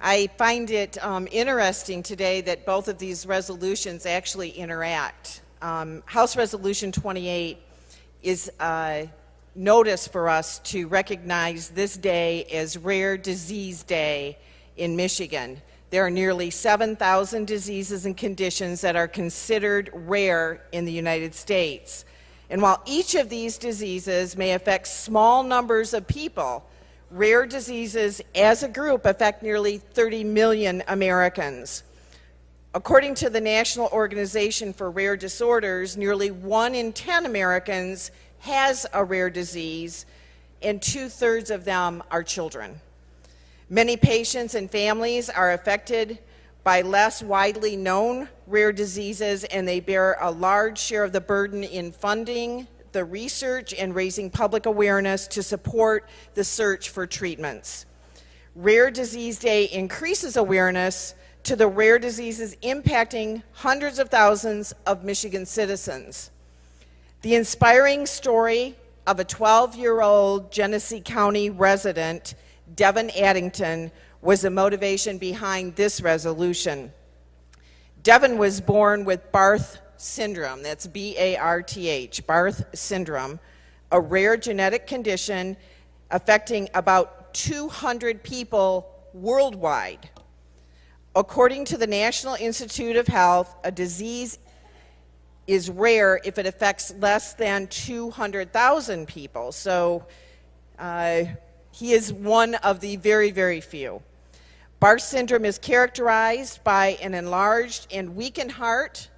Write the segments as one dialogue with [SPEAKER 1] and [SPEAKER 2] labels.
[SPEAKER 1] I find it interesting today that both of these resolutions actually interact. House Resolution 28 is a notice for us to recognize this day as Rare Disease Day in Michigan. There are nearly 7,000 diseases and conditions that are considered rare in the United States. And while each of these diseases may affect small numbers of people, rare diseases as a group affect nearly 30 million Americans. According to the National Organization for Rare Disorders, nearly 1 in 10 Americans has a rare disease, and 2/3 of them are children. Many patients and families are affected by less widely known rare diseases, and they bear a large share of the burden in funding the research and raising public awareness to support the search for treatments. Rare Disease Day increases awareness to the rare diseases impacting hundreds of thousands of Michigan citizens. The inspiring story of a 12-year-old Genesee County resident, Devin Addington, was the motivation behind this resolution. Devin was born with Barth syndrome, that's B-A-R-T-H, Barth syndrome, a rare genetic condition affecting about 200 people worldwide. According to the National Institute of Health, a disease is rare if it affects less than 200,000 people. So he is one of the very, very few. Barth syndrome is characterized by an enlarged and weakened heart,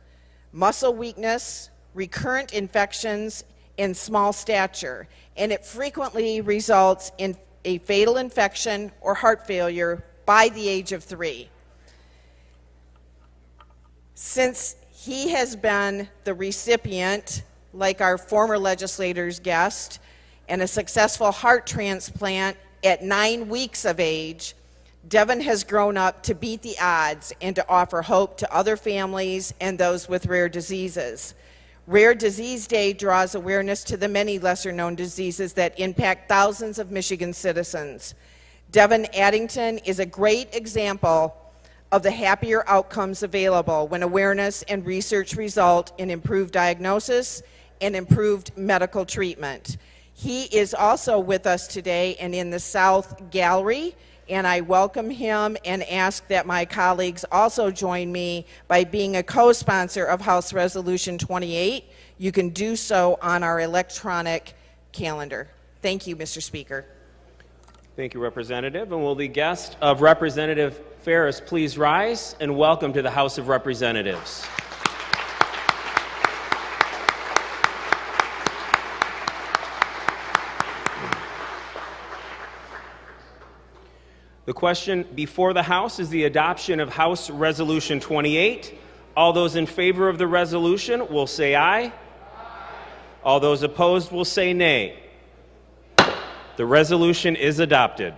[SPEAKER 1] muscle weakness, recurrent infections, and small stature, and it frequently results in a fatal infection or heart failure by the age of 3. Since he has been the recipient, like our former legislator's guest, and a successful heart transplant at 9 weeks of age, Devin has grown up to beat the odds and to offer hope to other families and those with rare diseases. Rare Disease Day draws awareness to the many lesser-known diseases that impact thousands of Michigan citizens. Devin Addington is a great example of the happier outcomes available when awareness and research result in improved diagnosis and improved medical treatment. He is also with us today and in the South Gallery, and I welcome him and ask that my colleagues also join me by being a co-sponsor of House Resolution 28. You can do so on our electronic calendar. Thank you, Mr. Speaker.
[SPEAKER 2] Thank you, Representative. And will the guest of Representative Faris please rise, and welcome to the House of Representatives. The question before the House is the adoption of House Resolution 28. All those in favor of the resolution will say aye. All those opposed will say nay. The resolution is adopted.